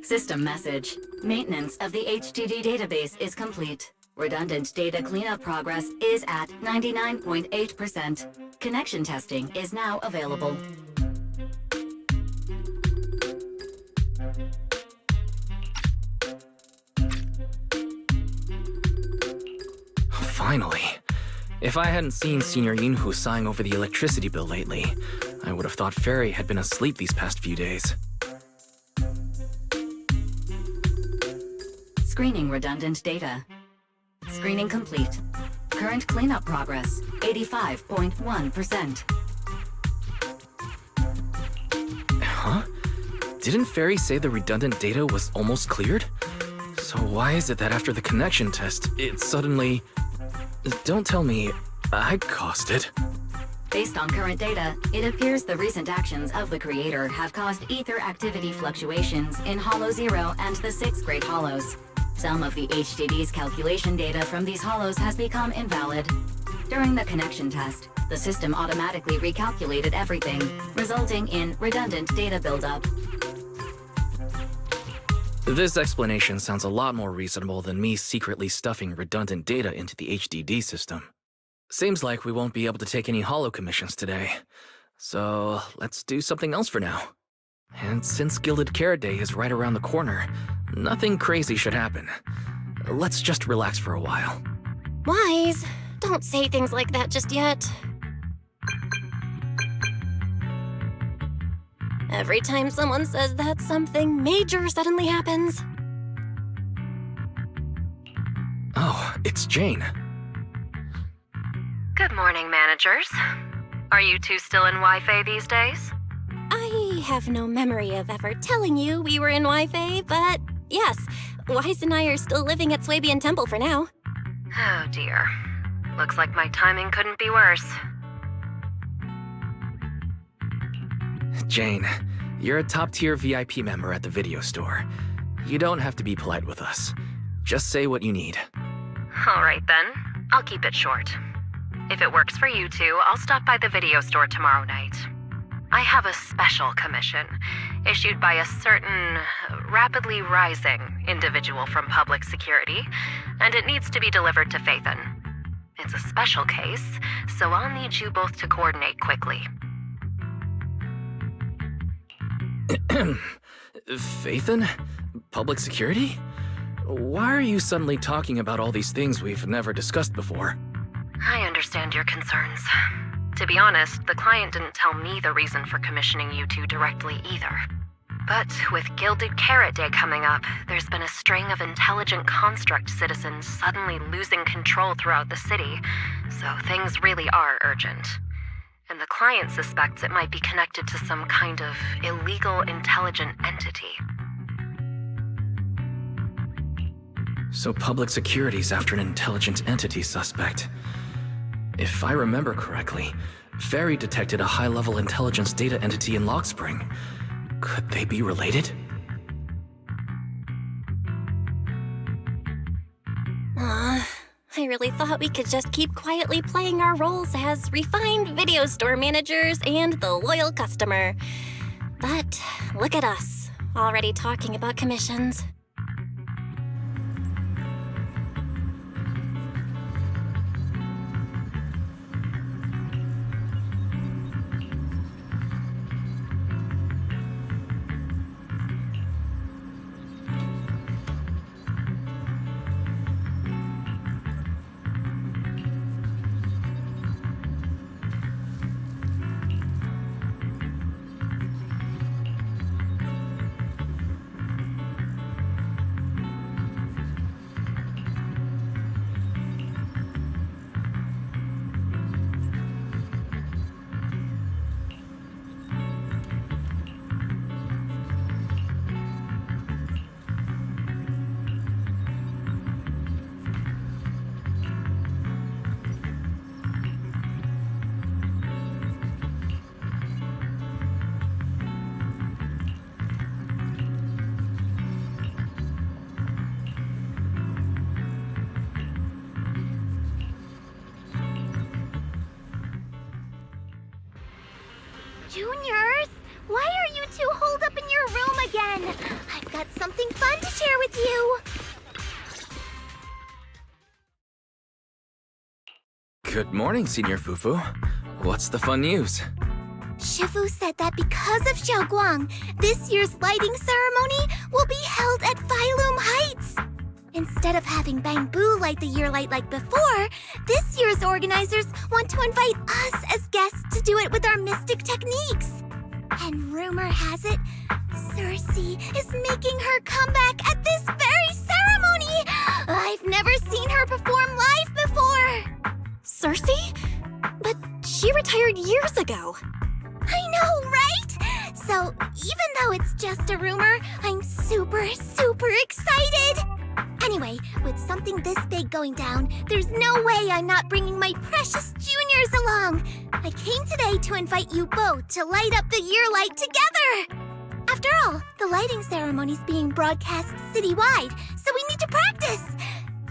System message. Maintenance of the HDD database is complete. Redundant data cleanup progress is at 99.8%. Connection testing is now available. Finally. If I hadn't seen Senior Yunhu sighing over the electricity bill lately, I would have thought Fairy had been asleep these past few days. Screening redundant data. Screening complete. Current cleanup progress, 85.1%. Huh? Didn't Fairy say the redundant data was almost cleared? So why is it that after the connection test, it suddenly... Don't tell me I caused it. Based on current data, it appears the recent actions of the creator have caused ether activity fluctuations in Hollow 0 and the 6th grade hollows. Some of the HDD's calculation data from these hollows has become invalid. During the connection test, the system automatically recalculated everything, resulting in redundant data buildup. This explanation sounds a lot more reasonable than me secretly stuffing redundant data into the HDD system. Seems like we won't be able to take any hollow commissions today. So let's do something else for now. And since Gilded Carrot Day is right around the corner, nothing crazy should happen. Let's just relax for a while. Wise, don't say things like that just yet. Every time someone says that, something major suddenly happens. Oh, it's Jane. Good morning, managers. Are you two still in Waifei these days? I have no memory of ever telling you we were in Waifei, but yes, Wise and I are still living at Swabian Temple for now. Oh dear. Looks like my timing couldn't be worse. Jane, you're a top-tier VIP member at the video store. You don't have to be polite with us. Just say what you need. All right then, I'll keep it short. If it works for you two, I'll stop by the video store tomorrow night. I have a special commission issued by a certain rapidly rising individual from public security, and it needs to be delivered to Phaethon. It's a special case, so I'll need you both to coordinate quickly. Phaethon? Public security? Why are you suddenly talking about all these things we've never discussed before? I understand your concerns. To be honest, the client didn't tell me the reason for commissioning you two directly either. But with Gilded Carrot Day coming up, there's been a string of intelligent construct citizens suddenly losing control throughout the city, so things really are urgent. And the client suspects it might be connected to some kind of illegal intelligent entity. So public security's after an intelligent entity suspect. If I remember correctly, Fairy detected a high-level intelligence data entity in Log Spring. Could they be related? I really thought we could just keep quietly playing our roles as refined video store managers and the loyal customer. But look at us, already talking about commissions. Juniors, Why are you two holed up in your room again? I've got something fun to share with you. Good morning, Senior Fufu. What's the fun news? Shifu said that because of Xiaoguang, this year's lighting ceremony will be held at Phylum Heights. Instead of having Bamboo light the year light like before, this year's organizers want to invite us as guests to do it with our mystic techniques. And rumor has it, Cersei is making her comeback at this very ceremony! I've never seen her perform live before! Cersei? But she retired years ago. I know, right? So, even though it's just a rumor, I'm super excited! Anyway, with something this big going down, there's no way I'm not bringing my precious juniors along! I came today to invite you both to light up the year light together! After all, the lighting ceremony's being broadcast citywide, so we need to practice!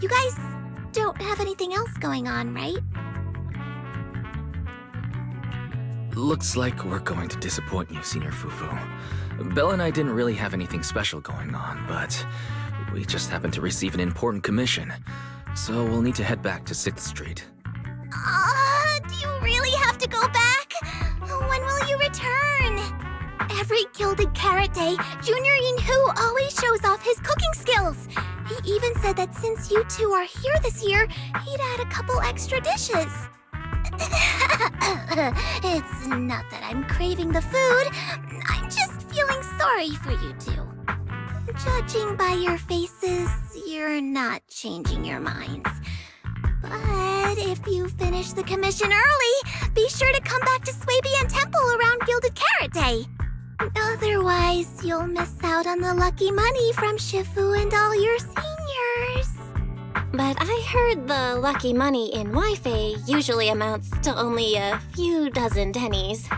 You guys don't have anything else going on, right? Looks like we're going to disappoint you, Senior Fufu. Belle and I didn't really have anything special going on, but we just happened to receive an important commission, so we'll need to head back to 6th Street. Do you really have to go back? When will you return? Every Gilded Carrot Day, Junior Yinhu always shows off his cooking skills. He even said that since you two are here this year, he'd add a couple extra dishes. It's not that I'm craving the food. I'm just feeling sorry for you two. Judging by your faces, you're not changing your minds. But if you finish the commission early, be sure to come back to Swabian Temple around Gilded Carrot Day. Otherwise, you'll miss out on the lucky money from Shifu and all your seniors. But I heard the lucky money in Waifei usually amounts to only a few dozen pennies.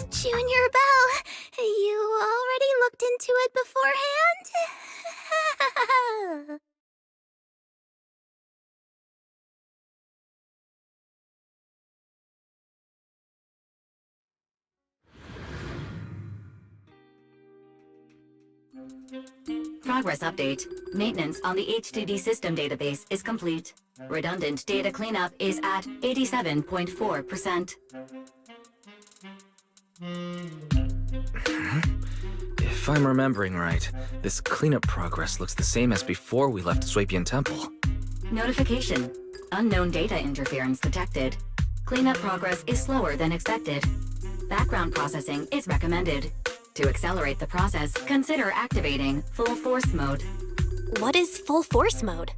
Junior Belle, you already looked into it beforehand? Progress update. Maintenance on the HDD system database is complete. Redundant data cleanup is at 87.4%. If I'm remembering right, this cleanup progress looks the same as before we left Swabian Temple. Notification. Unknown data interference detected. Cleanup progress is slower than expected. Background processing is recommended. To accelerate the process, consider activating Full Force Mode. What is full force mode?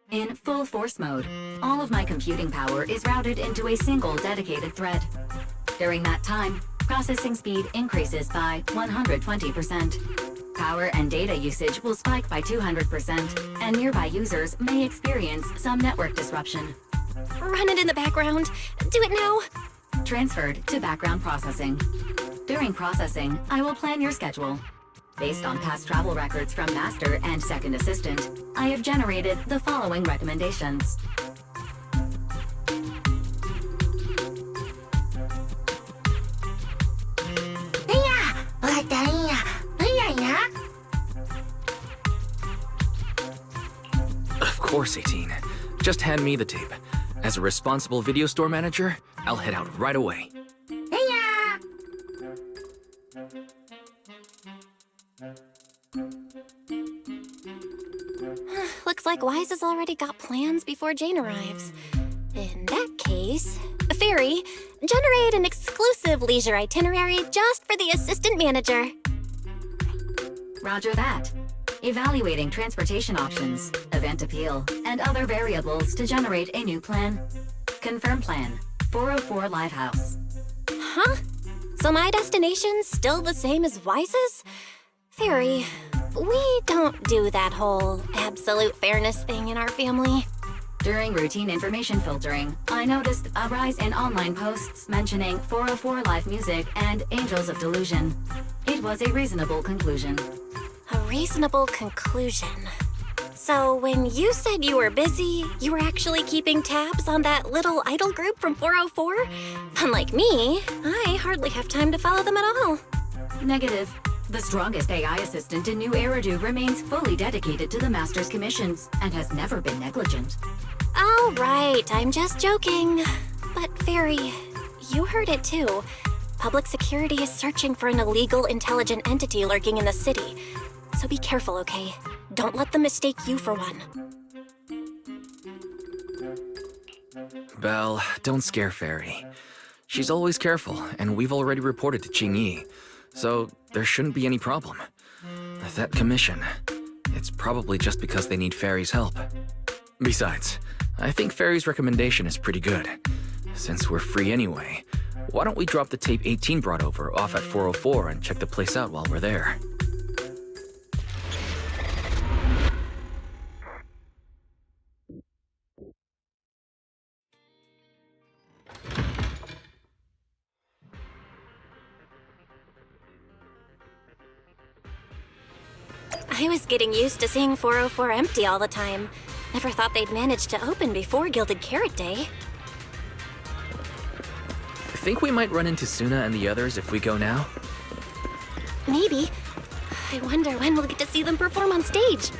In Full Force Mode, all of my computing power is routed into a single dedicated thread. During that time, processing speed increases by 120%. Power and data usage will spike by 200%, and nearby users may experience some network disruption. Run it in the background. Do it now. Transferred to background processing. During processing, I will plan your schedule. Based on past travel records from Master and Second Assistant, I have generated the following recommendations. Of course, 18. Just hand me the tape. As a responsible video store manager, I'll head out right away. Looks like Wise has already got plans before Jane arrives. In that case, Fairy, generate an exclusive leisure itinerary just for the assistant manager. Roger that. Evaluating transportation options, event appeal, and other variables to generate a new plan. Confirm plan. 404 Lighthouse. Huh? So my destination's still the same as Wise's? Fairy, we don't do that whole absolute fairness thing in our family. During routine information filtering, I noticed a rise in online posts mentioning 404 live music and Angels of Delusion. It was a reasonable conclusion. A reasonable conclusion. So when you said you were busy, you were actually keeping tabs on that little idol group from 404? Unlike me, I hardly have time to follow them at all. Negative. The strongest AI assistant in New Eridu remains fully dedicated to the Master's commissions and has never been negligent. All right, I'm just joking. But Fairy, you heard it too. Public security is searching for an illegal intelligent entity lurking in the city. So be careful, okay? Don't let them mistake you for one. Belle, don't scare Fairy. She's always careful, and we've already reported to Qingyi, so there shouldn't be any problem. That commission, it's probably just because they need Fairy's help. Besides, I think Fairy's recommendation is pretty good. Since we're free anyway, why don't we drop the tape 18 brought over off at 404 and check the place out while we're there? I was getting used to seeing 404 empty all the time. Never thought they'd manage to open before Gilded Carrot Day. Think we might run into Suna and the others if we go now? Maybe. I wonder when we'll get to see them perform on stage.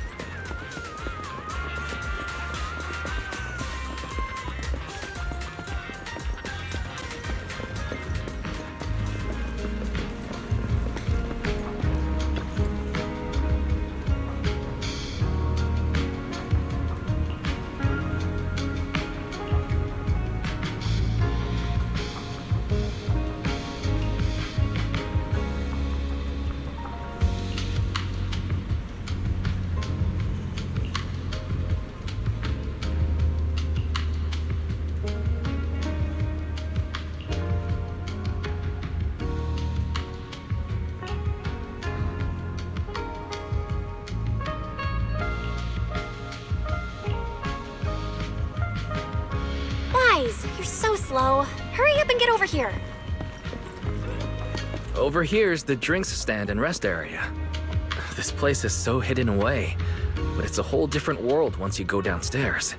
Wise, you're so slow. Hurry up and get over here. Over here's the drinks stand and rest area. This place is so hidden away, but it's a whole different world once you go downstairs.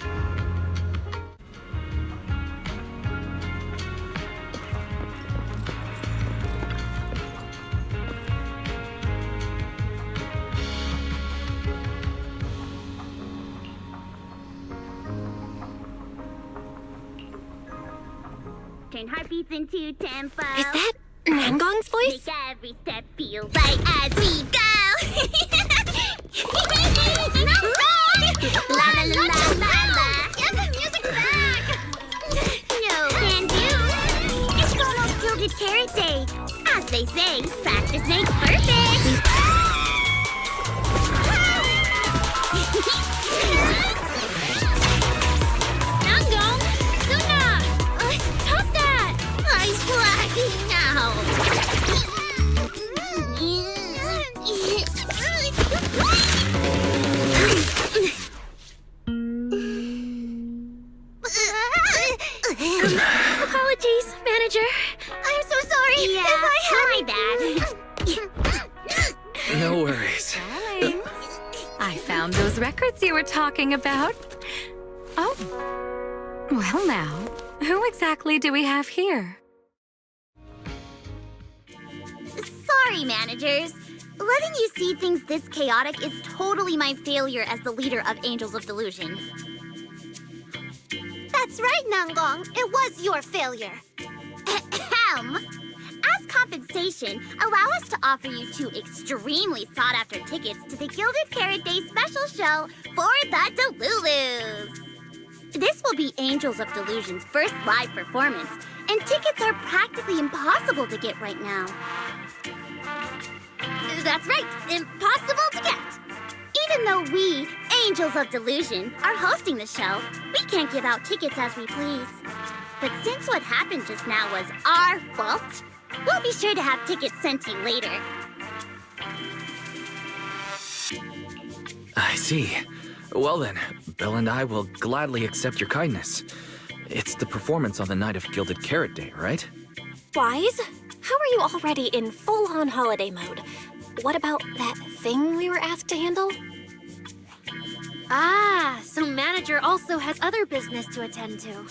Turn heartbeats into tempo. Is that Nangong's voice? Make every step feel right as we go. No, la la la la la la. Get the music back. No can do. It's almost Gilded Carrot Day. As they say, practice makes perfect. Nangong, Suna, stop that! I'm blacking out. Apologies, manager. I'm so sorry. Yeah, my bad. No worries. Darling, I found those records you were talking about. Oh, well now, who exactly do we have here? Sorry, managers. Letting you see things this chaotic is totally my failure as the leader of Angels of Delusion. That's right, Nangong. It was your failure. Ahem. As compensation, allow us to offer you 2 extremely sought-after tickets to the Gilded Carrot Day special show for the Delulus. This will be Angels of Delusion's first live performance, and tickets are practically impossible to get right now. That's right, impossible to get. Even though we, Angels of Delusion, are hosting the show, we can't give out tickets as we please. But since what happened just now was our fault, we'll be sure to have tickets sent to you later. I see. Well then, Belle and I will gladly accept your kindness. It's the performance on the night of Gilded Carrot Day, right? Wise, how are you already in full-on holiday mode? What about that thing we were asked to handle? Ah, so manager also has other business to attend to.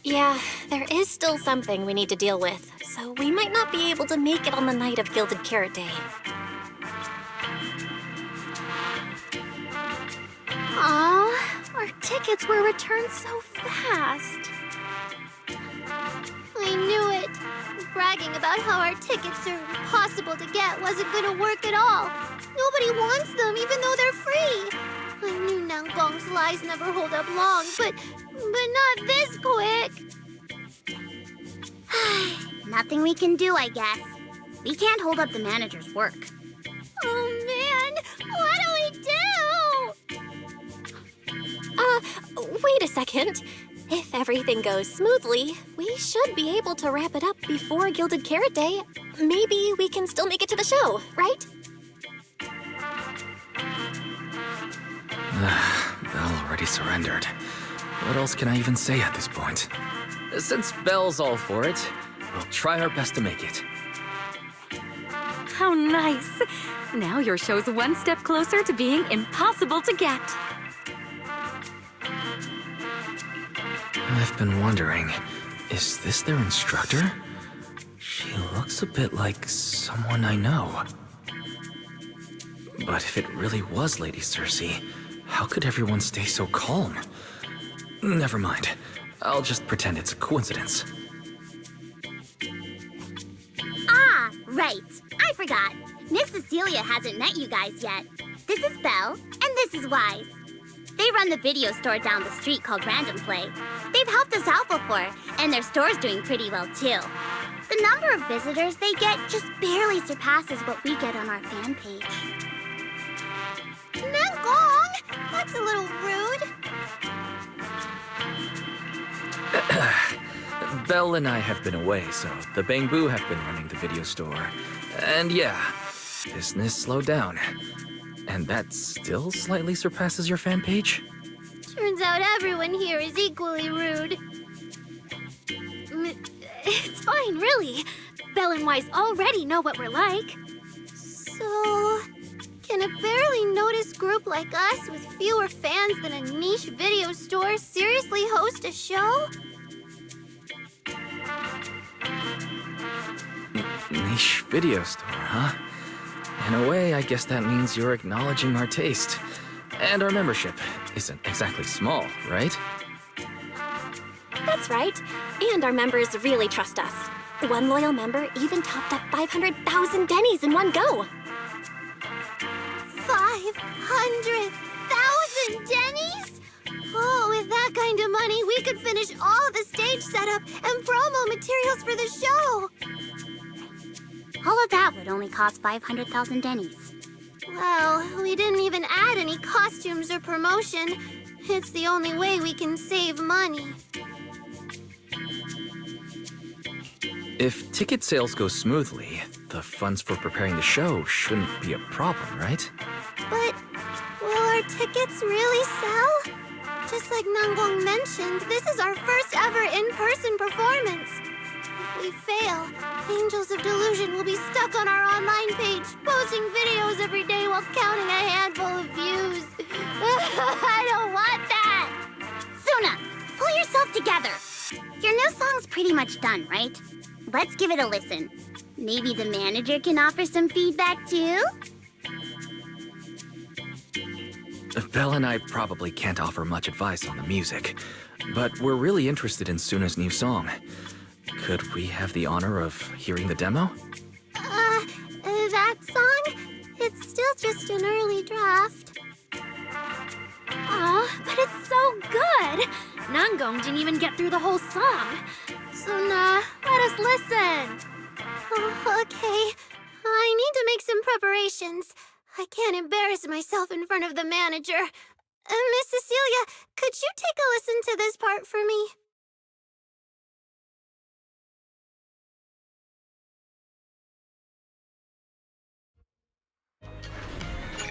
Yeah, there is still something we need to deal with, so we might not be able to make it on the night of Gilded Carrot Day. Aw, our tickets were returned so fast. I knew it. Bragging about how our tickets are impossible to get wasn't gonna work at all. Nobody wants them, even though they're free. I knew Nangong's lies never hold up long, but not this quick. Nothing we can do, I guess. We can't hold up the manager's work. Oh man, what do we do? Wait a second. If everything goes smoothly, we should be able to wrap it up before Gilded Carrot Day. Maybe we can still make it to the show, right? Belle already surrendered. What else can I even say at this point? Since Belle's all for it, we'll try our best to make it. How nice. Now your show's one step closer to being impossible to get. I've been wondering, is this their instructor? She looks a bit like someone I know. But if it really was Lady Cersei, how could everyone stay so calm? Never mind. I'll just pretend it's a coincidence. Ah, right. I forgot. Miss Cecilia hasn't met you guys yet. This is Belle, and this is Wise. They run the video store down the street called Random Play. They've helped us out before, and their store's doing pretty well too. The number of visitors they get just barely surpasses what we get on our fan page. Nangong! That's a little rude. Belle and I have been away, so the Bangbu have been running the video store. And yeah, business slowed down. And that still slightly surpasses your fan page? Turns out everyone here is equally rude. It's fine, really. Belle and Wise already know what we're like. So, can a barely noticed group like us with fewer fans than a niche video store seriously host a show? Niche video store, huh? In a way, I guess that means you're acknowledging our taste. And our membership isn't exactly small, right? That's right. And our members really trust us. One loyal member even topped up 500,000 Denny's in one go. 500,000 Denny's? Oh, with that kind of money, we could finish all the stage setup and promo materials for the show. All of that would only cost 500,000 Denny's. Well, we didn't even add any costumes or promotion. It's the only way we can save money. If ticket sales go smoothly, the funds for preparing the show shouldn't be a problem, right? But will our tickets really sell? Just like Nangong mentioned, this is our first ever in-person performance. If we fail, Angels of Delusion will be stuck on our online page, posting videos every day while counting a handful of views. I don't want that! Suna, pull yourself together. Your new song's pretty much done, right? Let's give it a listen. Maybe the manager can offer some feedback too? Belle and I probably can't offer much advice on the music, but we're really interested in Suna's new song. Could we have the honor of hearing the demo? That song? It's still just an early draft. Aw, but it's so good! Nangong didn't even get through the whole song. Suna, let us listen. Oh, okay. I need to make some preparations. I can't embarrass myself in front of the manager. Miss Cecilia, could you take a listen to this part for me?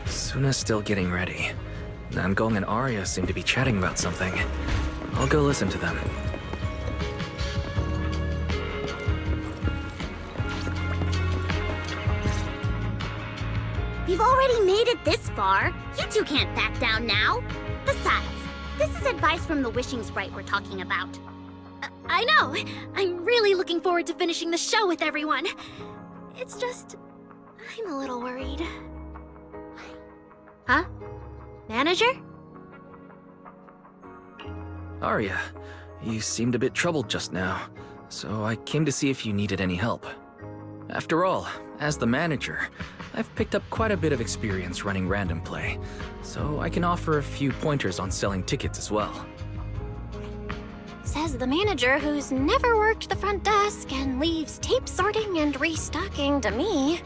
Suna's still getting ready. Nangong and Arya seem to be chatting about something. I'll go listen to them. We've already made it this far. You two can't back down now. Besides, this is advice from the wishing sprite we're talking about. I know! I'm really looking forward to finishing the show with everyone. It's just... I'm a little worried. Huh? Manager? Arya, you seemed a bit troubled just now, so I came to see if you needed any help. After all, as the manager, I've picked up quite a bit of experience running random play, so I can offer a few pointers on selling tickets as well. Says the manager who's never worked the front desk and leaves tape sorting and restocking to me.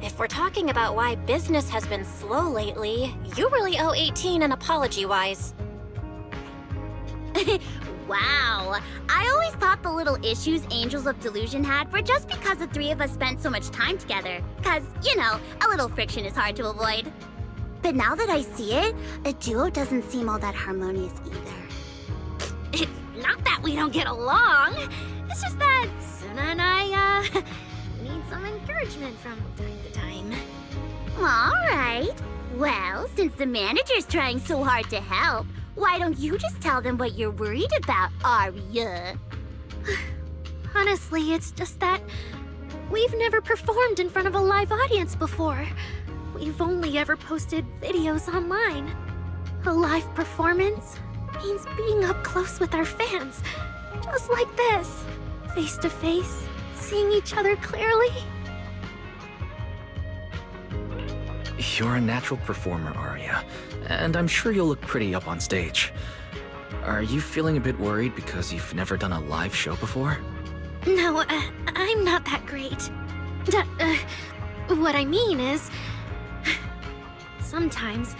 If we're talking about why business has been slow lately, you really owe 18 an apology, Wise. Wow, I always thought the little issues Angels of Delusion had were just because the three of us spent so much time together. Cause, you know, a little friction is hard to avoid. But now that I see it, a duo doesn't seem all that harmonious either. It's not that we don't get along. It's just that Suna and I, need some encouragement from time to time. Alright. Well, since the manager's trying so hard to help, why don't you just tell them what you're worried about, Arya? Honestly, it's just that we've never performed in front of a live audience before. We've only ever posted videos online. A live performance means being up close with our fans, just like this, face to face, seeing each other clearly. You're a natural performer, Arya, and I'm sure you'll look pretty up on stage. Are you feeling a bit worried because you've never done a live show before? No, I'm not that great. What I mean is, sometimes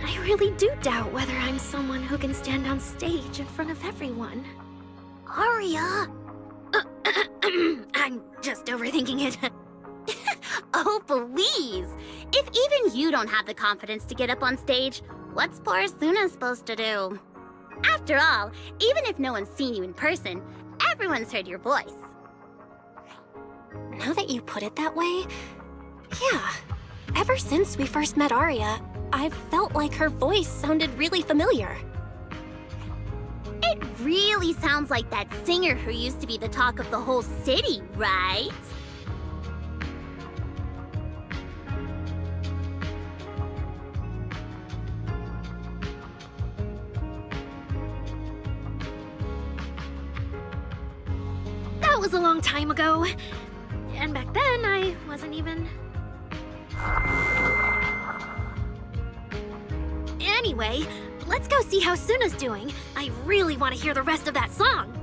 I really do doubt whether I'm someone who can stand on stage in front of everyone. Arya! I'm just overthinking it. Oh, please! If even you don't have the confidence to get up on stage, what's poor Suna supposed to do? After all, even if no one's seen you in person, everyone's heard your voice. Now that you put it that way, yeah. Ever since we first met Arya, I've felt like her voice sounded really familiar. It really sounds like that singer who used to be the talk of the whole city, right? That was a long time ago. And back then, I wasn't even... Anyway, let's go see how Suna's doing. I really want to hear the rest of that song.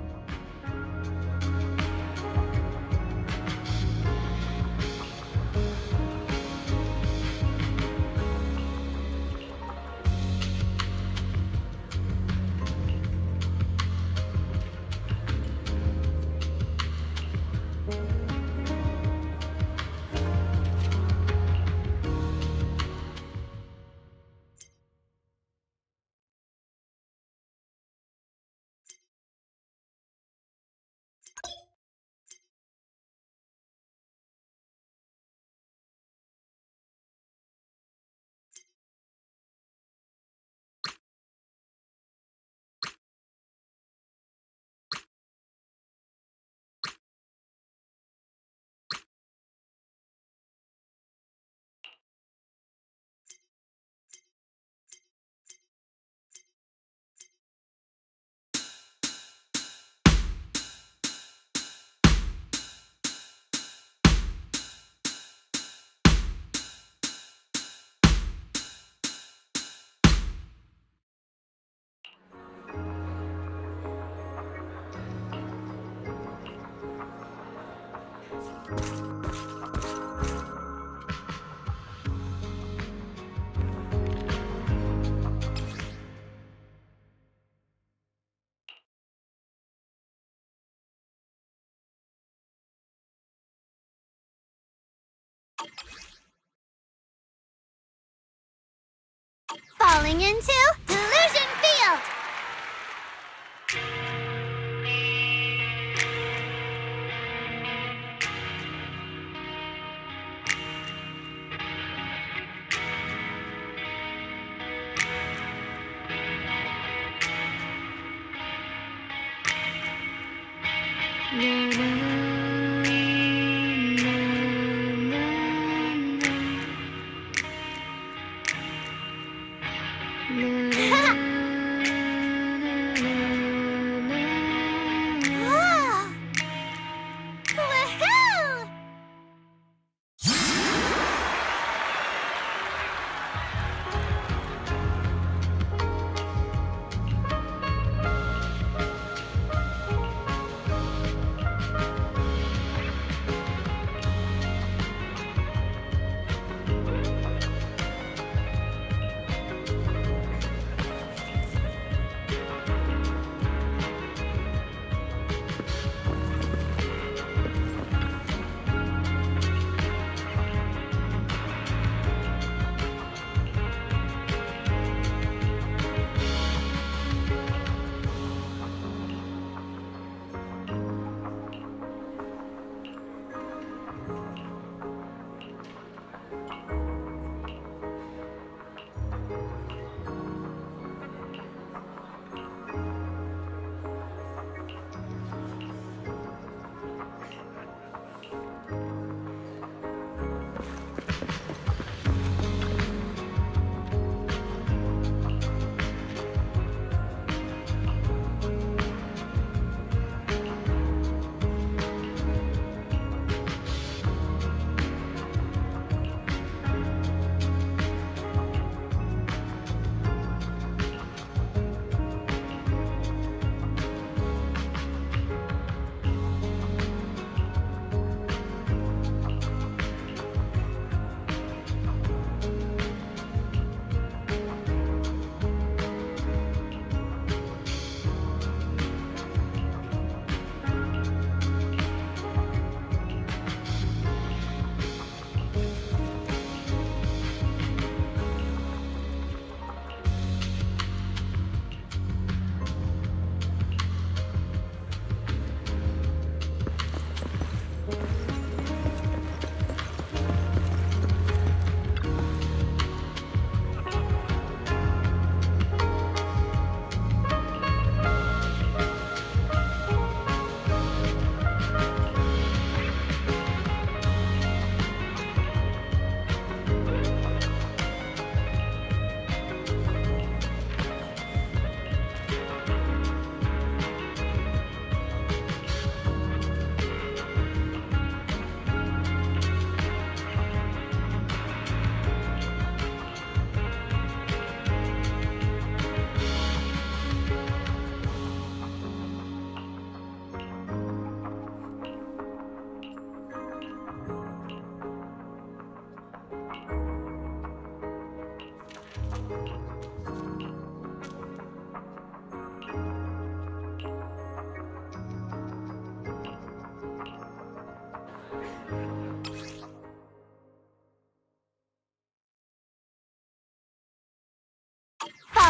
Falling into Delusion Field!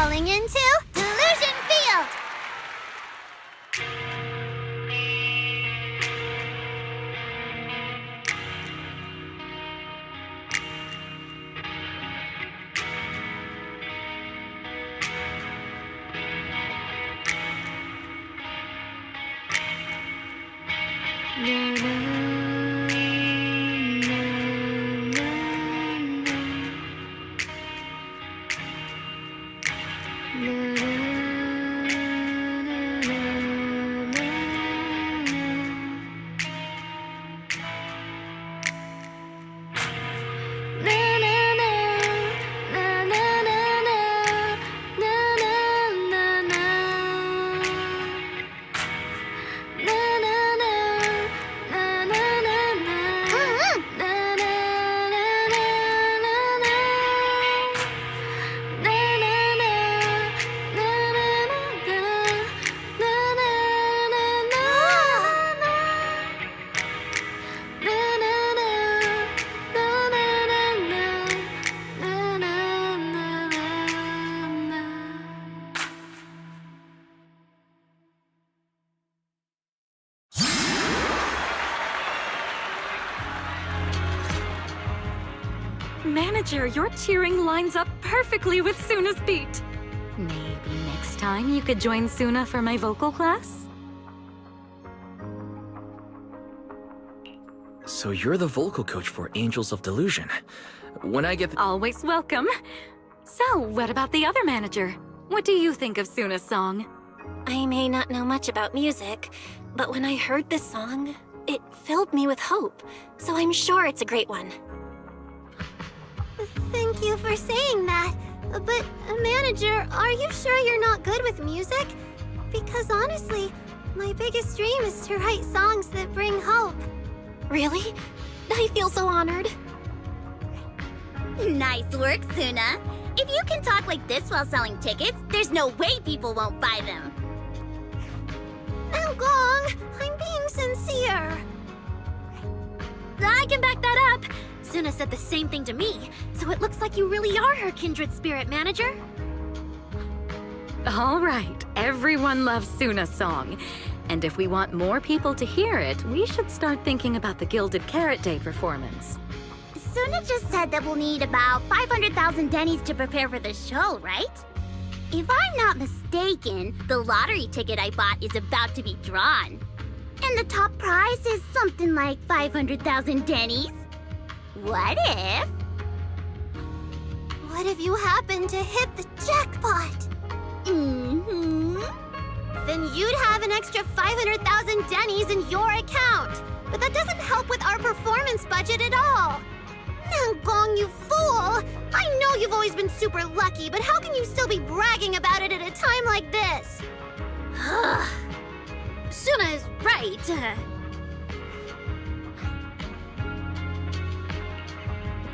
Falling into Delusion Field! Manager, your cheering lines up perfectly with Suna's beat. Maybe next time you could join Suna for my vocal class? So you're the vocal coach for Angels of Delusion. When I get Always welcome. So, what about the other manager? What do you think of Suna's song? I may not know much about music, but when I heard this song, it filled me with hope. So I'm sure it's a great one. Thank you for saying that. But, manager, are you sure you're not good with music? Because honestly, my biggest dream is to write songs that bring hope. Really? I feel so honored. Nice work, Suna. If you can talk like this while selling tickets, there's no way people won't buy them. Gong, I'm being sincere. I can back that up. Suna said the same thing to me, so it looks like you really are her kindred spirit, manager. All right, everyone loves Suna's song. And if we want more people to hear it, we should start thinking about the Gilded Carrot Day performance. Suna just said that we'll need about 500,000 dennies to prepare for the show, right? If I'm not mistaken, the lottery ticket I bought is about to be drawn. And the top prize is something like 500,000 dennies. What if you happen to hit the jackpot? Then you'd have an extra 500,000 dennies in your account. But that doesn't help with our performance budget at all. Gong, you fool! I know you've always been super lucky, but how can you still be bragging about it at a time like this? Suna is right.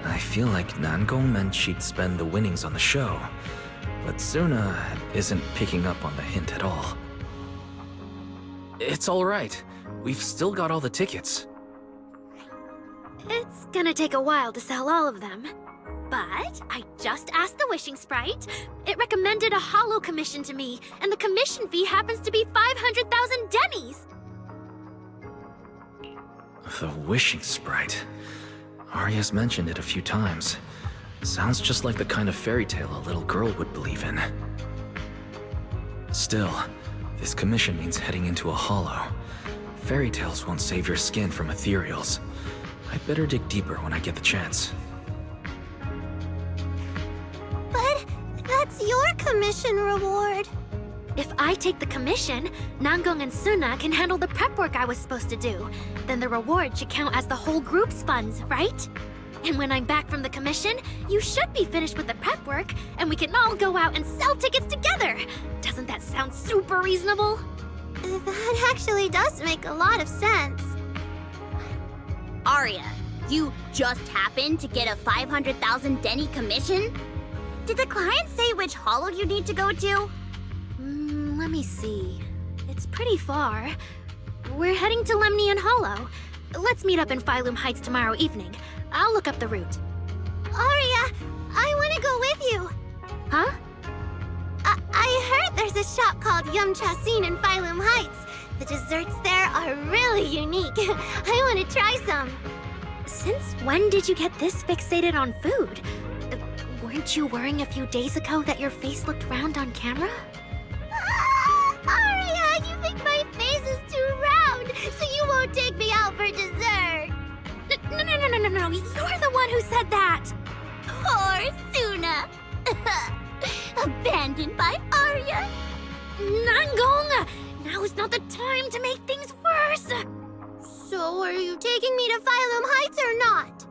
I feel like Nangong meant she'd spend the winnings on the show, but Suna isn't picking up on the hint at all. It's all right. We've still got all the tickets. It's gonna take a while to sell all of them. But I just asked the Wishing Sprite. It recommended a holo commission to me, and the commission fee happens to be 500,000 dennies. The Wishing Sprite. Arya's mentioned it a few times. Sounds just like the kind of fairy tale a little girl would believe in. Still, this commission means heading into a holo. Fairy tales won't save your skin from ethereals. I'd better dig deeper when I get the chance. But that's your commission reward. If I take the commission, Nangong and Suna can handle the prep work I was supposed to do. Then the reward should count as the whole group's funds, right? And when I'm back from the commission, you should be finished with the prep work, and we can all go out and sell tickets together. Doesn't that sound super reasonable? That actually does make a lot of sense. Arya, you just happened to get a 500,000 denny commission? Did the client say which holo you need to go to? Let me see. It's pretty far. We're heading to Lemnian Hollow. Let's meet up in Phylum Heights tomorrow evening. I'll look up the route. Arya, I want to go with you. Huh? I heard there's a shop called Yum Chasin in Phylum Heights. The desserts there are really unique. I want to try some. Since when did you get this fixated on food? Weren't you worrying a few days ago that your face looked round on camera? Arya, you think my face is too round, so you won't take me out for dessert. No, you're the one who said that! Poor Suna. Abandoned by Arya. Nangong! Now is not the time to make things worse! So are you taking me to Phylum Heights or not?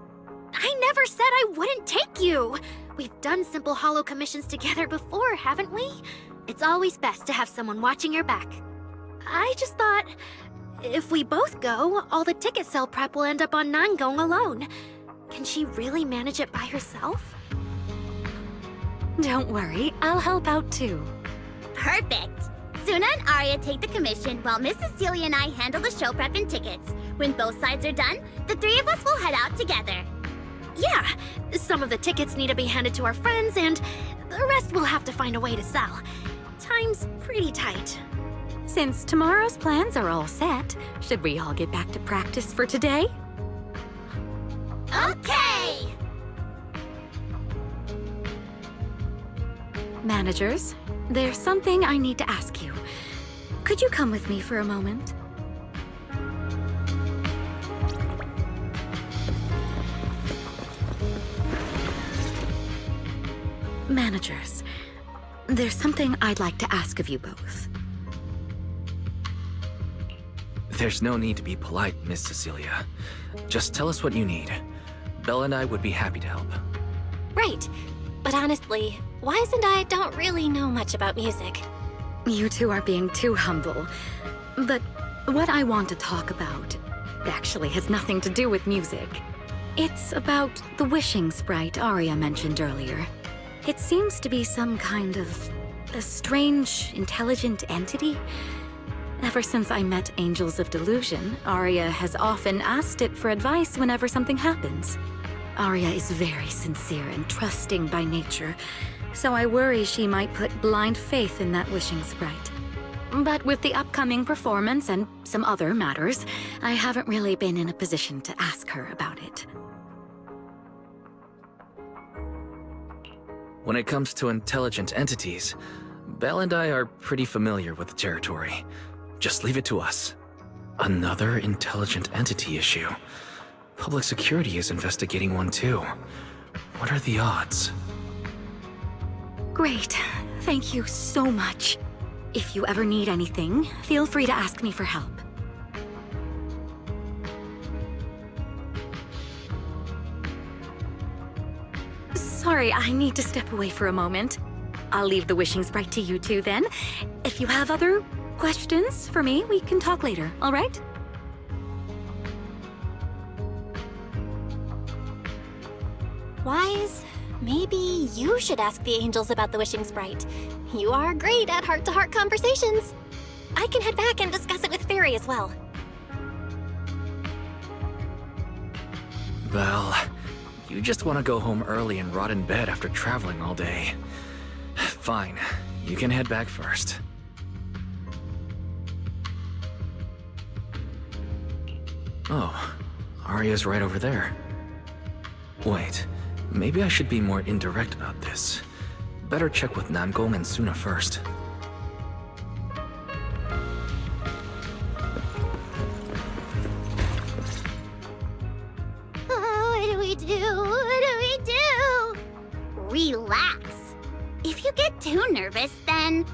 I never said I wouldn't take you! We've done simple holo commissions together before, haven't we? It's always best to have someone watching your back. I just thought, if we both go, all the ticket sale prep will end up on Nangong alone. Can she really manage it by herself? Don't worry, I'll help out too. Perfect. Suna and Arya take the commission while Miss Cecilia and I handle the show prep and tickets. When both sides are done, the three of us will head out together. Yeah, some of the tickets need to be handed to our friends, and the rest we'll have to find a way to sell. Time's pretty tight. Since tomorrow's plans are all set, should we all get back to practice for today? Okay! Managers, there's something I need to ask you. Could you come with me for a moment? managers, there's something I'd like to ask of you both. There's no need to be polite, Miss Cecilia. Just tell us what you need. Belle and I would be happy to help. Right. But honestly, Wise and I don't really know much about music. You two are being too humble. But what I want to talk about actually has nothing to do with music. It's about the wishing sprite Arya mentioned earlier. It seems to be some kind of a strange, intelligent entity. Ever since I met Angels of Delusion, Arya has often asked it for advice whenever something happens. Arya is very sincere and trusting by nature, so I worry she might put blind faith in that wishing sprite. But with the upcoming performance and some other matters, I haven't really been in a position to ask her about it. When it comes to intelligent entities, Belle and I are pretty familiar with the territory. Just leave it to us. Another intelligent entity issue. Public security is investigating one too. What are the odds? Great. Thank you so much. If you ever need anything, feel free to ask me for help. Sorry, I need to step away for a moment. I'll leave the wishing sprite to you two then. If you have other questions for me, we can talk later, all right? Wise, maybe you should ask the angels about the wishing sprite. You are great at heart-to-heart conversations. I can head back and discuss it with Fairy as well. Belle, you just want to go home early and rot in bed after traveling all day. Fine, you can head back first. Oh, Arya's right over there. Wait, maybe I should be more indirect about this. Better check with Namgong and Suna first. What do we do? What do we do? Relax. If you get too nervous, then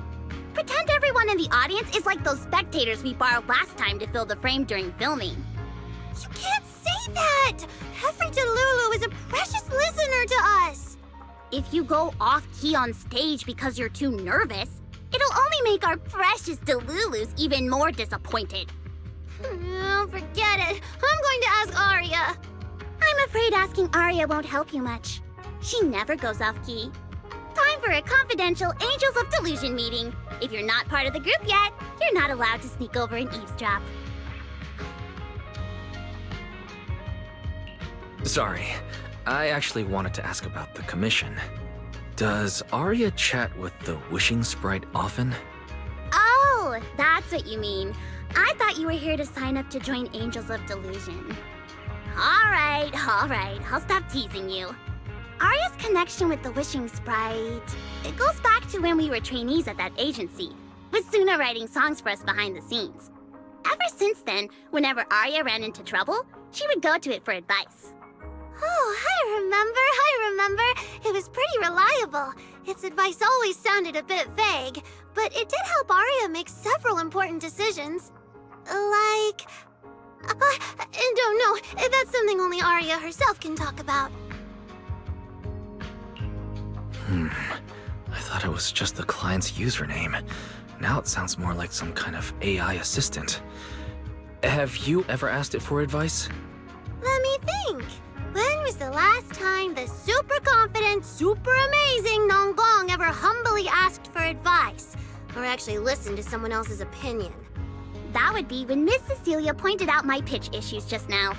pretend everyone in the audience is like those spectators we borrowed last time to fill the frame during filming. You can't say that! Every Delulu is a precious listener to us! If you go off-key on stage because you're too nervous, it'll only make our precious Delulus even more disappointed. Oh, forget it. I'm going to ask Arya. I'm afraid asking Arya won't help you much. She never goes off-key. Time for a confidential Angels of Delusion meeting. If you're not part of the group yet, you're not allowed to sneak over and eavesdrop. Sorry, I actually wanted to ask about the commission. Does Arya chat with the wishing sprite often? Oh, that's what you mean. I thought you were here to sign up to join Angels of Delusion. All right, I'll stop teasing you. Arya's connection with the wishing sprite, it goes back to when we were trainees at that agency, with Suna writing songs for us behind the scenes. Ever since then, whenever Arya ran into trouble, she would go to it for advice. Oh, I remember. It was pretty reliable. Its advice always sounded a bit vague, but it did help Arya make several important decisions. Like... don't know. That's something only Arya herself can talk about. I thought it was just the client's username. Now it sounds more like some kind of AI assistant. Have you ever asked it for advice? Let me think. When was the last time the super confident, super amazing Namgong ever humbly asked for advice? Or actually listened to someone else's opinion? That would be when Miss Cecilia pointed out my pitch issues just now.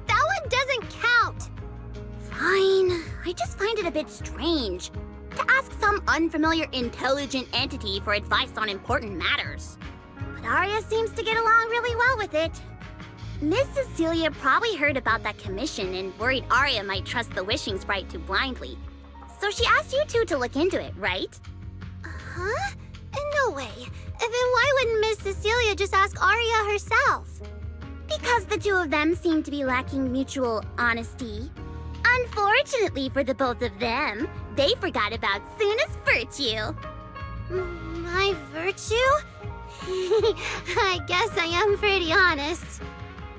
That one doesn't count! Fine, I just find it a bit strange to ask some unfamiliar intelligent entity for advice on important matters. But Arya seems to get along really well with it. Miss Cecilia probably heard about that commission and worried Arya might trust the wishing sprite too blindly. So she asked you two to look into it, right? Huh? No way. Then why wouldn't Miss Cecilia just ask Arya herself? Because the two of them seem to be lacking mutual honesty. Unfortunately for the both of them, they forgot about Suna's virtue. My virtue? I guess I am pretty honest.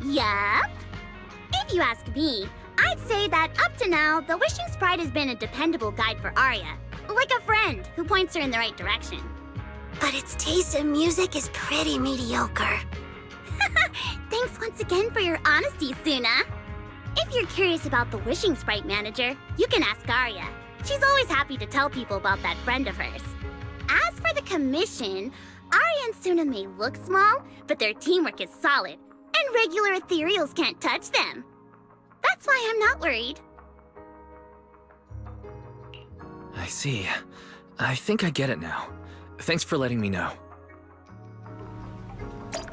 Yup. If you ask me, I'd say that up to now, the Wishing Sprite has been a dependable guide for Arya. Like a friend who points her in the right direction. But its taste in music is pretty mediocre. Thanks once again for your honesty, Suna. If you're curious about the Wishing Sprite manager, you can ask Arya. She's always happy to tell people about that friend of hers. As for the commission, Arya and Suna may look small, but their teamwork is solid, and regular ethereals can't touch them. That's why I'm not worried. I see. I think I get it now. Thanks for letting me know.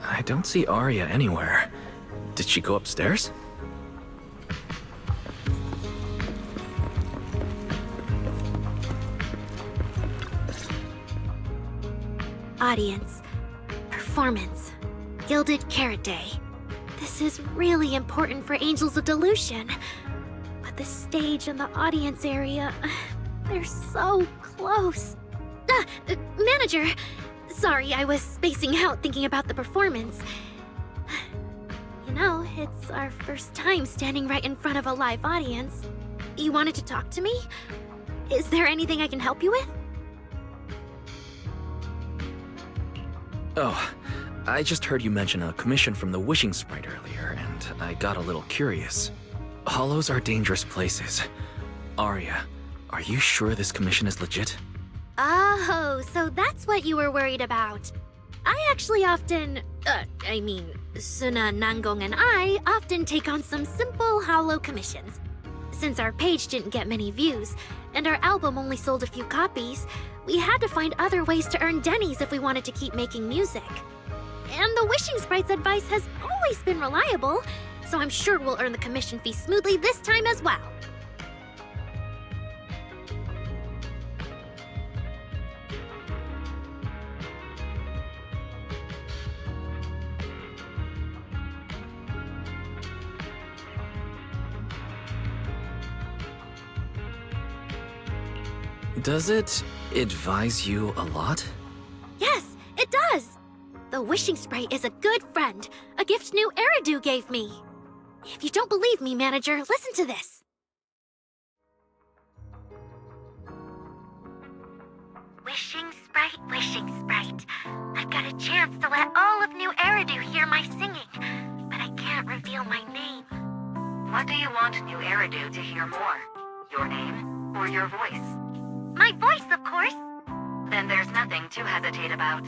I don't see Arya anywhere. Did she go upstairs? Audience, performance, Gilded Carrot Day. This is really important for Angels of Delusion. But the stage and the audience area, they're so close. Manager, sorry, I was spacing out thinking about the performance. You know, it's our first time standing right in front of a live audience. You wanted to talk to me? Is there anything I can help you with? Oh, I just heard you mention a commission from the Wishing Sprite earlier, and I got a little curious. Hollows are dangerous places. Arya, are you sure this commission is legit? Oh, so that's what you were worried about. I actually often, Suna, Nangong, and I often take on some simple hollow commissions. Since our page didn't get many views, and our album only sold a few copies, we had to find other ways to earn dennies if we wanted to keep making music. And the Wishing Sprite's advice has always been reliable, so I'm sure we'll earn the commission fee smoothly this time as well. Does it advise you a lot? Yes, it does! The Wishing Sprite is a good friend, a gift new Eridu gave me. If you don't believe me, manager, listen to this. Wishing Sprite, I've got a chance to let all of New Eridu hear my singing, but I can't reveal my name. What do you want New Eridu to hear more? Your name or your voice? My voice, of course. Then there's nothing to hesitate about.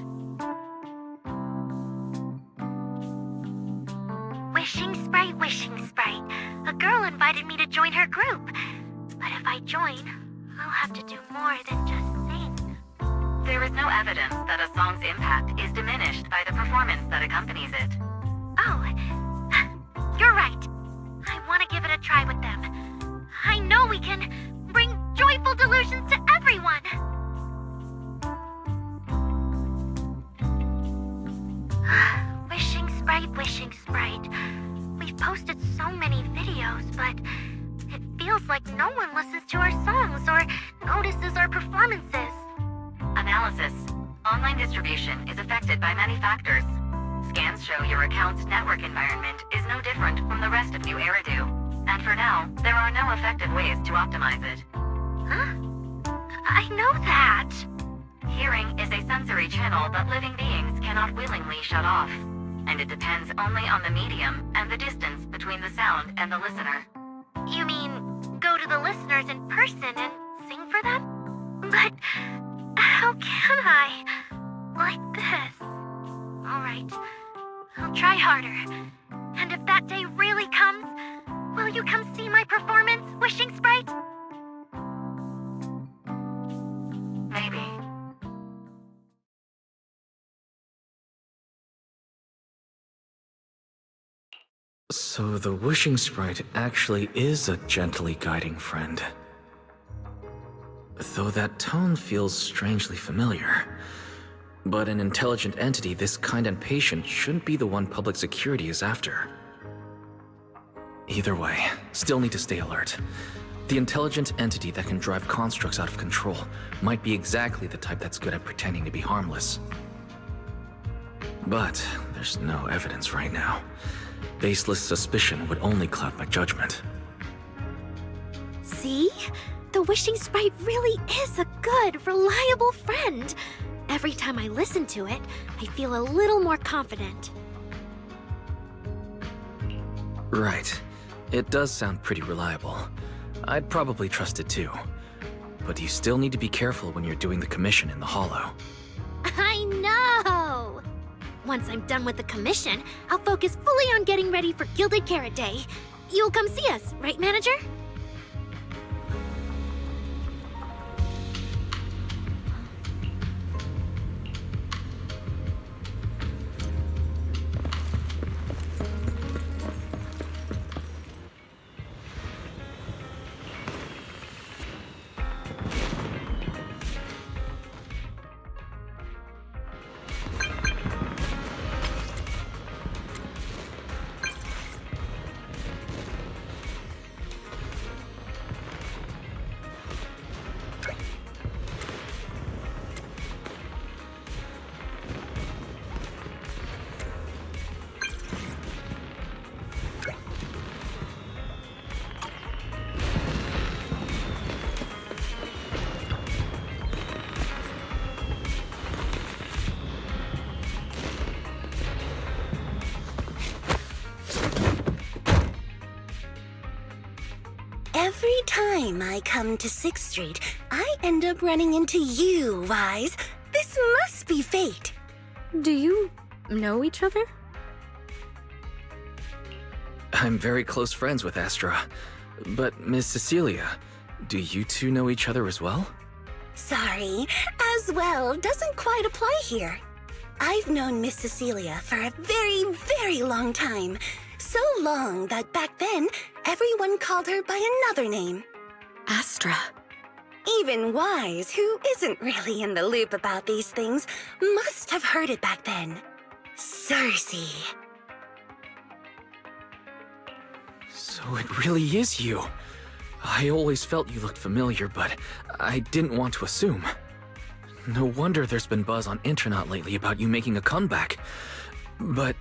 Wishing Sprite. A girl invited me to join her group. But if I join, I'll have to do more than just sing. There is no evidence that a song's impact is diminished by the performance that accompanies it. Oh, you're right. I want to give it a try with them. I know we can bring joyful delusions to everyone. Wishing Sprite. We've posted so many videos, but it feels like no one listens to our songs or notices our performances. Analysis. Online distribution is affected by many factors. Scans show your account's network environment is no different from the rest of New Eridu. And for now, there are no effective ways to optimize it. Huh? I know that. Hearing is a sensory channel that living beings cannot willingly shut off. And it depends only on the medium and the distance between the sound and the listener. You mean go to the listeners in person and sing for them? But how can I? Like this. Alright, I'll try harder. And if that day really comes, will you come see my performance, Wishing Sprite? Maybe. So the Wishing Sprite actually is a gently guiding friend. Though that tone feels strangely familiar. But an intelligent entity this kind and patient shouldn't be the one public security is after. Either way, still need to stay alert. The intelligent entity that can drive constructs out of control might be exactly the type that's good at pretending to be harmless. But there's no evidence right now. Baseless suspicion would only cloud my judgment. See? The wishing sprite really is a good, reliable friend. Every time I listen to it, I feel a little more confident. Right. It does sound pretty reliable. I'd probably trust it too. But you still need to be careful when you're doing the commission in the Hollow. I know! Once I'm done with the commission, I'll focus fully on getting ready for Gilded Carrot Day. You'll come see us, right, Manager? Every time I come to 6th Street, I end up running into you, Wise. This must be fate. Do you know each other? I'm very close friends with Astra. But Miss Cecilia, do you two know each other as well? Sorry, as well doesn't quite apply here. I've known Miss Cecilia for a very, very long time. So long that back then, everyone called her by another name. Astra. Even Wise, who isn't really in the loop about these things, must have heard it back then. Cersei. So it really is you. I always felt you looked familiar, but I didn't want to assume. No wonder there's been buzz on Internet lately about you making a comeback. But,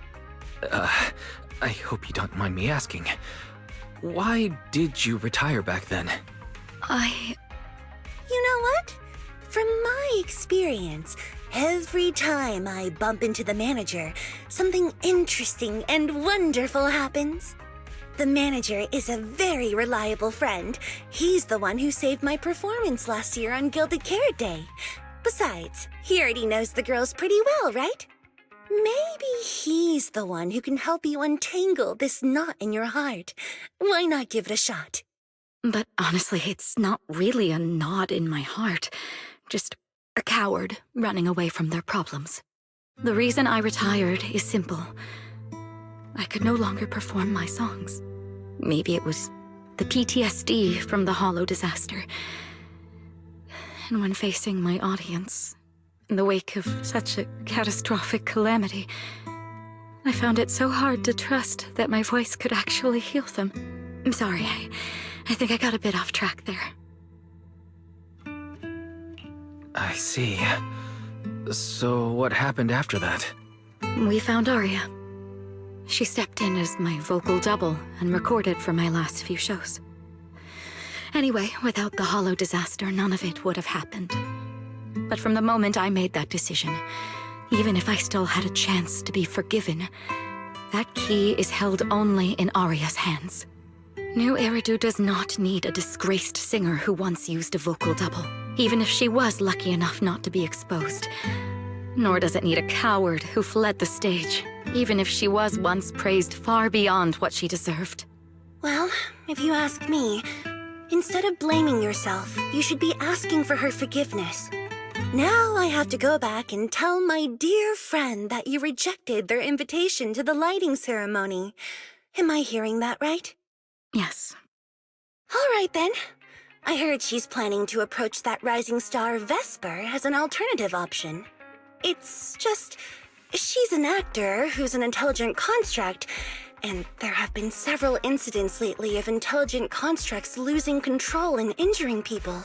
I hope you don't mind me asking. Why did you retire back then? You know what? From my experience, every time I bump into the manager, something interesting and wonderful happens. The manager is a very reliable friend. He's the one who saved my performance last year on Gilded Carrot Day. Besides, he already knows the girls pretty well, right? Maybe he's the one who can help you untangle this knot in your heart. Why not give it a shot? But honestly, it's not really a knot in my heart. Just a coward running away from their problems. The reason I retired is simple. I could no longer perform my songs. Maybe it was the PTSD from the Hollow disaster. And when facing my audience, in the wake of such a catastrophic calamity, I found it so hard to trust that my voice could actually heal them. I'm sorry, I think I got a bit off track there. I see. So what happened after that? We found Aria. She stepped in as my vocal double and recorded for my last few shows. Anyway, without the Hollow disaster, none of it would have happened. But from the moment I made that decision, even if I still had a chance to be forgiven, that key is held only in Aria's hands. New Eridu does not need a disgraced singer who once used a vocal double, even if she was lucky enough not to be exposed. Nor does it need a coward who fled the stage, even if she was once praised far beyond what she deserved. Well, if you ask me, instead of blaming yourself, you should be asking for her forgiveness. Now I have to go back and tell my dear friend that you rejected their invitation to the lighting ceremony. Am I hearing that right? Yes. All right then. I heard she's planning to approach that rising star Vesper as an alternative option. It's just, she's an actor who's an intelligent construct, And there have been several incidents lately of intelligent constructs losing control and injuring people.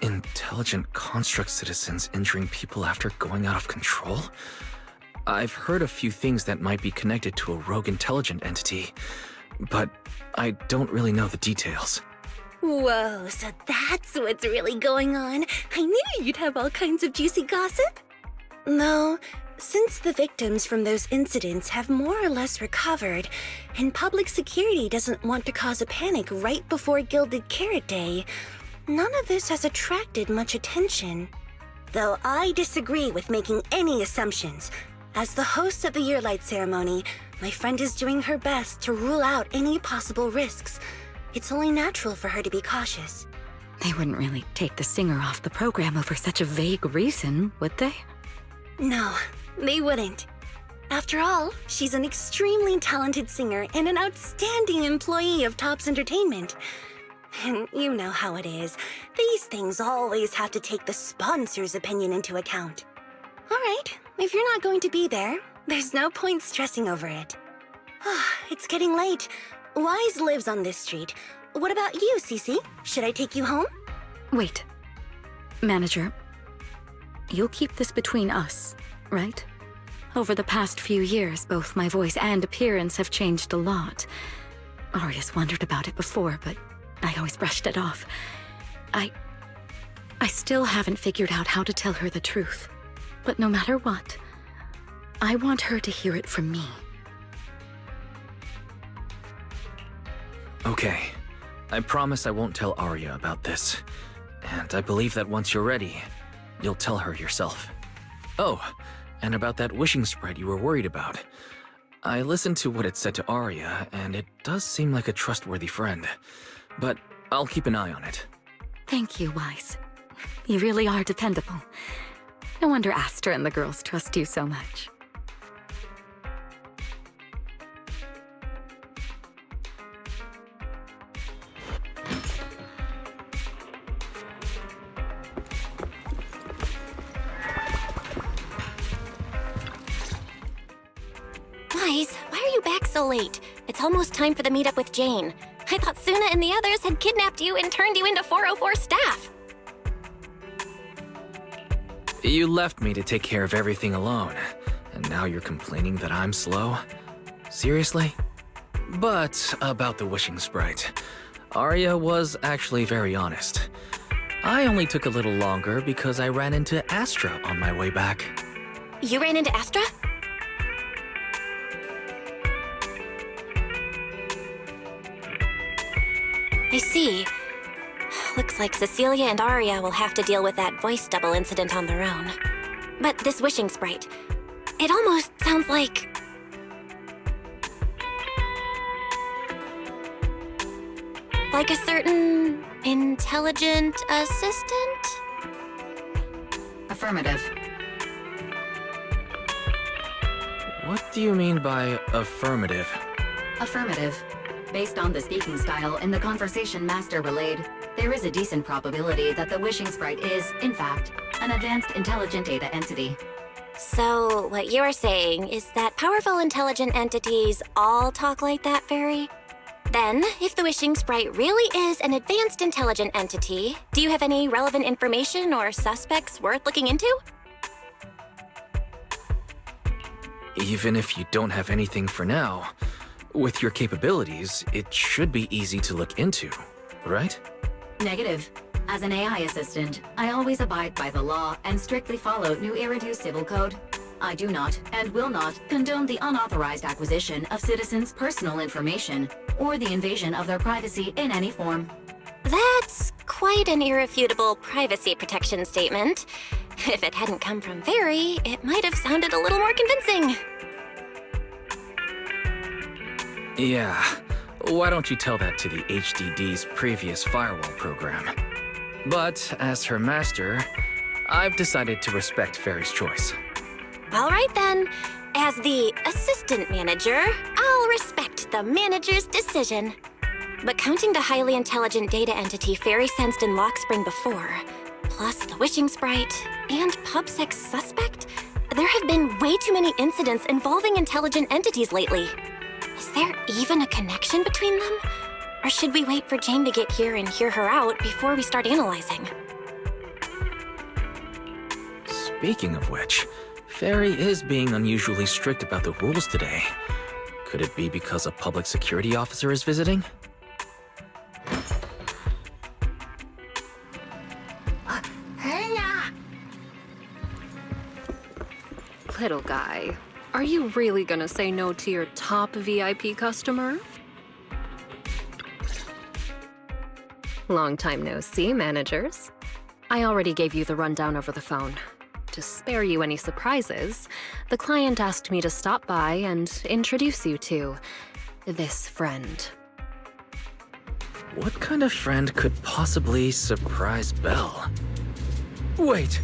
Intelligent construct citizens injuring people after going out of control? I've heard a few things that might be connected to a rogue intelligent entity, but I don't really know the details. Whoa, so that's what's really going on. I knew you'd have all kinds of juicy gossip. No, since the victims from those incidents have more or less recovered, and public security doesn't want to cause a panic right before Gilded Carrot Day, none of this has attracted much attention. Though I disagree with making any assumptions. As the host of the Yearlight ceremony, my friend is doing her best to rule out any possible risks. It's only natural for her to be cautious. They wouldn't really take the singer off the program over such a vague reason, would they? No, they wouldn't. After all, she's an extremely talented singer and an outstanding employee of Topps Entertainment. And you know how it is. These things always have to take the sponsor's opinion into account. All right, if you're not going to be there, there's no point stressing over it. It's getting late. Wise lives on this street. What about you, Cece? Should I take you home? Wait. Manager, you'll keep this between us, right? Over the past few years, both my voice and appearance have changed a lot. Aria's wondered about it before, but I always brushed it off. I still haven't figured out how to tell her the truth. But no matter what, I want her to hear it from me. Okay. I promise I won't tell Aria about this. And I believe that once you're ready, you'll tell her yourself. Oh, and about that wishing sprite you were worried about. I listened to what it said to Aria, and it does seem like a trustworthy friend. But I'll keep an eye on it. Thank you, Wise. You really are dependable. No wonder Astra and the girls trust you so much. Wise, why are you back so late? It's almost time for the meetup with Jane. I thought Suna and the others had kidnapped you and turned you into 404 staff. You left me to take care of everything alone, and now you're complaining that I'm slow? Seriously? But about the wishing sprite, Aria was actually very honest. I only took a little longer because I ran into Astra on my way back. You ran into Astra? I see. Looks like Cecilia and Aria will have to deal with that voice double incident on their own. But this wishing sprite, it almost sounds like... like a certain intelligent assistant? Affirmative. What do you mean by affirmative? Affirmative. Based on the speaking style in the conversation Master relayed, there is a decent probability that the wishing sprite is, in fact, an advanced intelligent data entity. So, what you're saying is that powerful intelligent entities all talk like that fairy? Then, if the wishing sprite really is an advanced intelligent entity, do you have any relevant information or suspects worth looking into? Even if you don't have anything for now, with your capabilities, it should be easy to look into, right? Negative. As an AI assistant, I always abide by the law and strictly follow New Eridu Civil Code. I do not, and will not, condone the unauthorized acquisition of citizens' personal information or the invasion of their privacy in any form. That's quite an irrefutable privacy protection statement. If it hadn't come from Fairy, it might have sounded a little more convincing. Yeah, why don't you tell that to the HDD's previous firewall program? But as her master, I've decided to respect Fairy's choice. All right then. As the assistant manager, I'll respect the manager's decision. But counting the highly intelligent data entity Fairy sensed in Lockspring before, plus the wishing sprite, and PubSec's suspect, There have been way too many incidents involving intelligent entities lately. Is there even a connection between them? Or should we wait for Jane to get here and hear her out before we start analyzing? Speaking of which, Fairy is being unusually strict about the rules today. Could it be because a public security officer is visiting? Little guy, are you really gonna say no to your top VIP customer? Long time no see, managers. I already gave you the rundown over the phone. To spare you any surprises, the client asked me to stop by and introduce you to this friend. What kind of friend could possibly surprise Belle? Wait!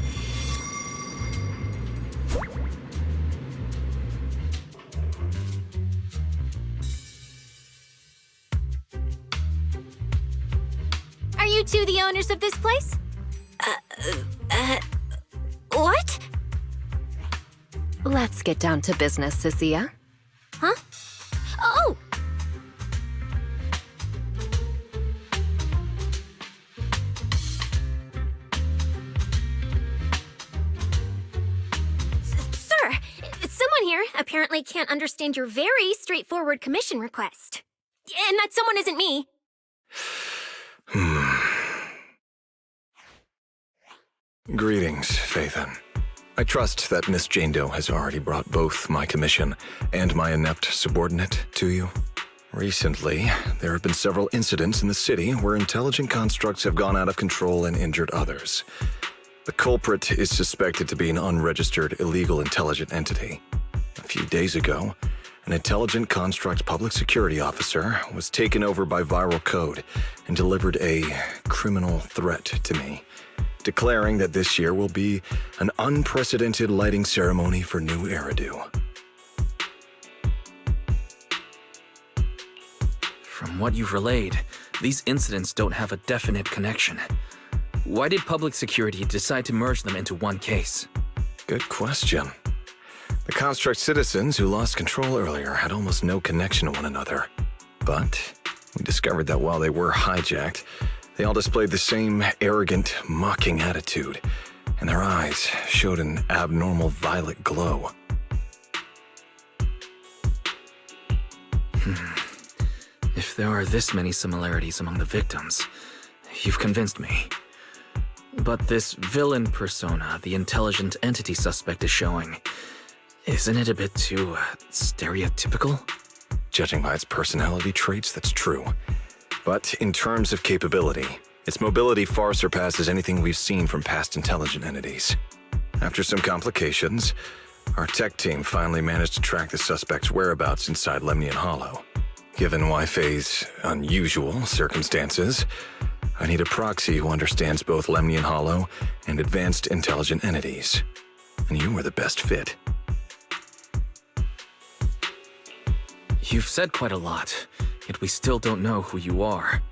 Are you two the owners of this place? What? Let's get down to business, Cecilia. Huh? Oh! Sir, someone here apparently can't understand your very straightforward commission request. And that someone isn't me. Greetings, Faithen. I trust that Miss Jane Doe has already brought both my commission and my inept subordinate to you. Recently, there have been several incidents in the city where intelligent constructs have gone out of control and injured others. The culprit is suspected to be an unregistered illegal intelligent entity. A few days ago, an intelligent construct public security officer was taken over by viral code and delivered a criminal threat to me, declaring that this year will be an unprecedented lighting ceremony for New Eridu. From what you've relayed, these incidents don't have a definite connection. Why did public security decide to merge them into one case? Good question. The construct citizens who lost control earlier had almost no connection to one another. But we discovered that while they were hijacked, they all displayed the same arrogant, mocking attitude, and their eyes showed an abnormal violet glow. If there are this many similarities among the victims, you've convinced me. But this villain persona the intelligent entity suspect is showing, isn't it a bit too stereotypical? Judging by its personality traits, that's true. But in terms of capability, its mobility far surpasses anything we've seen from past intelligent entities. After some complications, our tech team finally managed to track the suspect's whereabouts inside Lemnian Hollow. Given Waifei's unusual circumstances, I need a proxy who understands both Lemnian Hollow and advanced intelligent entities. And you were the best fit. You've said quite a lot, yet we still don't know who you are.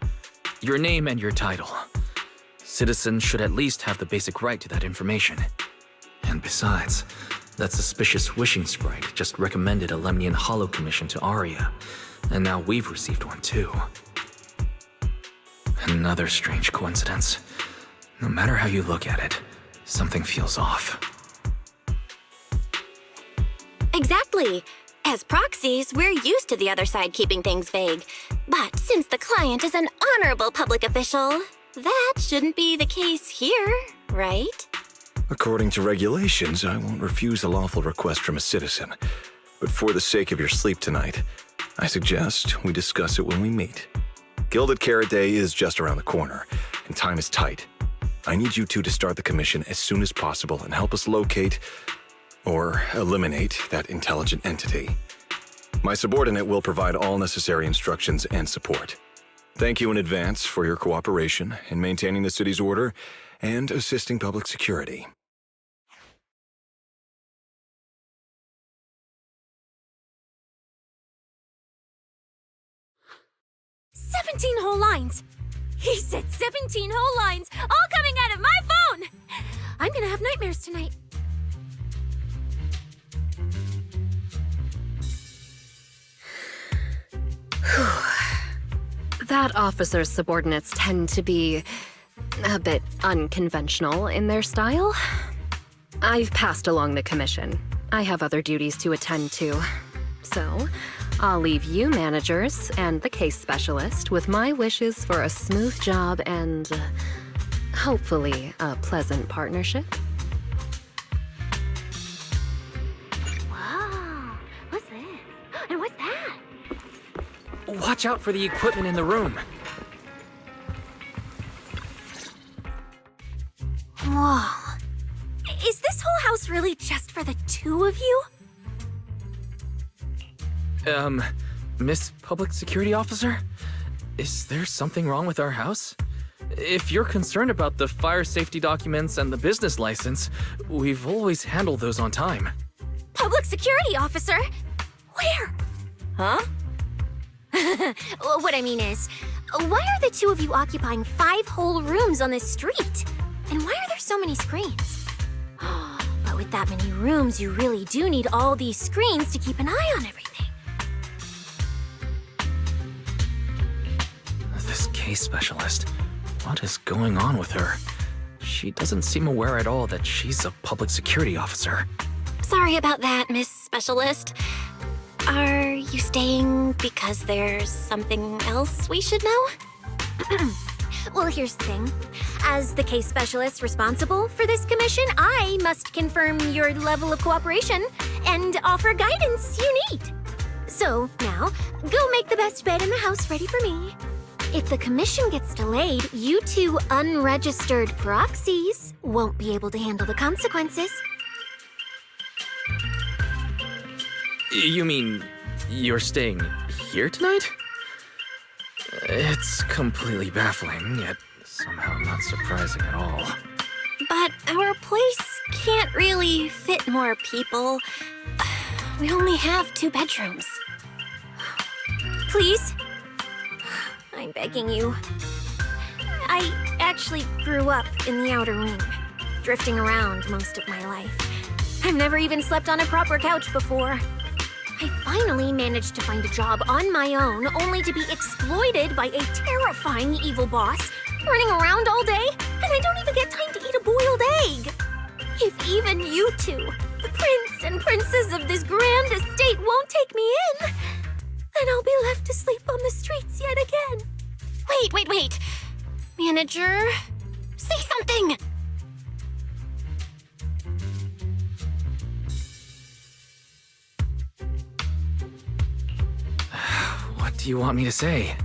Your name and your title. Citizens should at least have the basic right to that information. And besides, that suspicious wishing sprite just recommended a Lemnian Hollow commission to Aria, and now we've received one too. Another strange coincidence. No matter how you look at it, something feels off. Exactly. As proxies, we're used to the other side keeping things vague. But since the client is an honorable public official, that shouldn't be the case here, right? According to regulations, I won't refuse a lawful request from a citizen. But for the sake of your sleep tonight, I suggest we discuss it when we meet. Gilded Carrot Day is just around the corner, and time is tight. I need you two to start the commission as soon as possible and help us locate or eliminate that intelligent entity. My subordinate will provide all necessary instructions and support. Thank you in advance for your cooperation in maintaining the city's order and assisting public security. "17 whole lines! He said 17 whole lines, all coming out of my phone! I'm gonna have nightmares tonight." That officer's subordinates tend to be a bit unconventional in their style. I've passed along the commission. I have other duties to attend to. So, I'll leave you managers and the case specialist with my wishes for a smooth job and hopefully a pleasant partnership. Whoa, what's this? And what's that? Watch out for the equipment in the room. Whoa. Is this whole house really just for the two of you? Miss Public Security Officer? Is there something wrong with our house? If you're concerned about the fire safety documents and the business license, we've always handled those on time. Public security officer? Where? Huh? What I mean is, why are the two of you occupying 5 whole rooms on this street? And why are there so many screens? But with that many rooms, you really do need all these screens to keep an eye on everything. This case specialist. What is going on with her? She doesn't seem aware at all that she's a public security officer. Sorry about that, Miss Specialist. Are you staying because there's something else we should know? Well, here's the thing. As the case specialist responsible for this commission, I must confirm your level of cooperation and offer guidance you need. So, now, go make the best bed in the house ready for me. If the commission gets delayed, you two unregistered proxies won't be able to handle the consequences. You mean you're staying here tonight? It's completely baffling, yet somehow not surprising at all. But our place can't really fit more people. We only have 2 bedrooms. Please? I'm begging you. I actually grew up in the outer ring, drifting around most of my life. I've never even slept on a proper couch before. I finally managed to find a job on my own, only to be exploited by a terrifying evil boss, running around all day, and I don't even get time to eat a boiled egg. If even you two, the prince and princess of this grand estate, won't take me in, then I'll be left to sleep on the streets yet again. Wait. Manager, say something! What do you want me to say?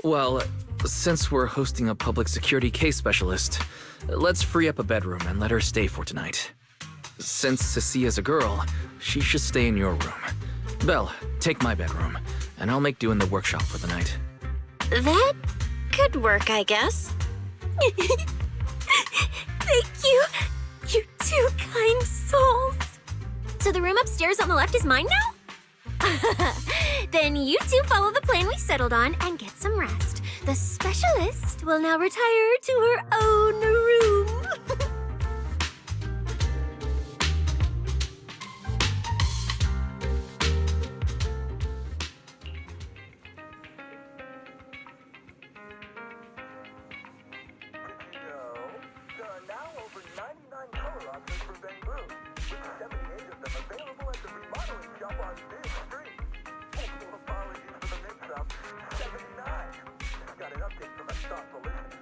Well, since we're hosting a public security case specialist, let's free up a bedroom and let her stay for tonight. Since Cecia's a girl, she should stay in your room. Belle, take my bedroom, and I'll make do in the workshop for the night. That could work, I guess. Thank you, you two kind souls. So the room upstairs on the left is mine now? Then you two follow the plan we settled on and get some rest. The specialist will now retire to her own room. There are now over 99 color options for bamboo, with 78 of them available at the remodeling shop on this street. Oh, apologies for the mix-up. 79. Got an update from a thoughtful listener.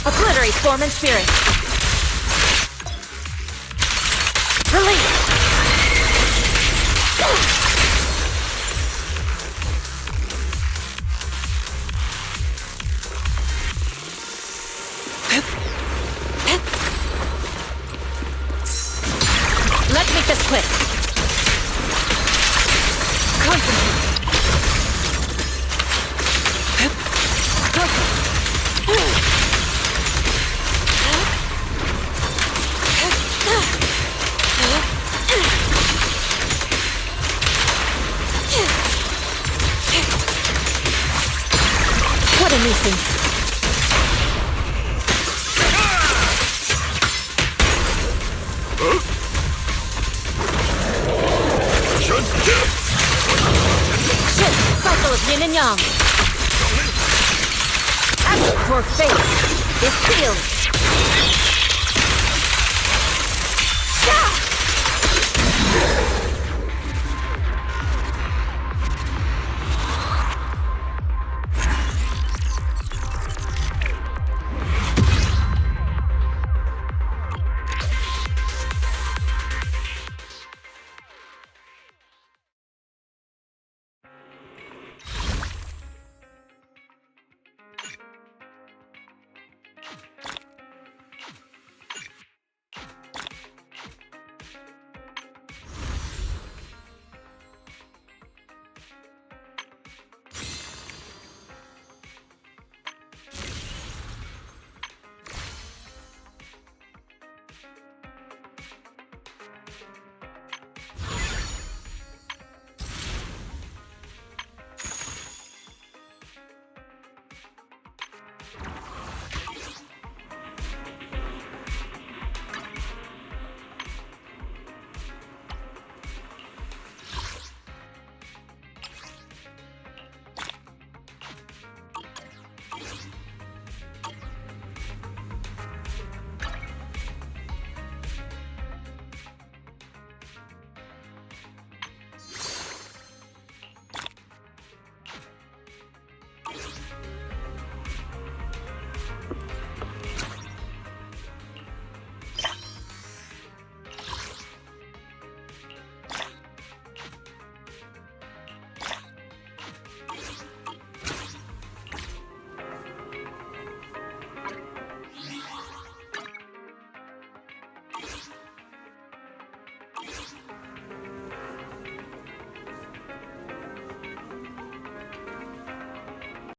Obliterate form and spirit. Release. Let's make this quick. Concentrate. What a nuisance. Shift, cycle of yin and yang. Acid core phase. Is sealed. Yeah!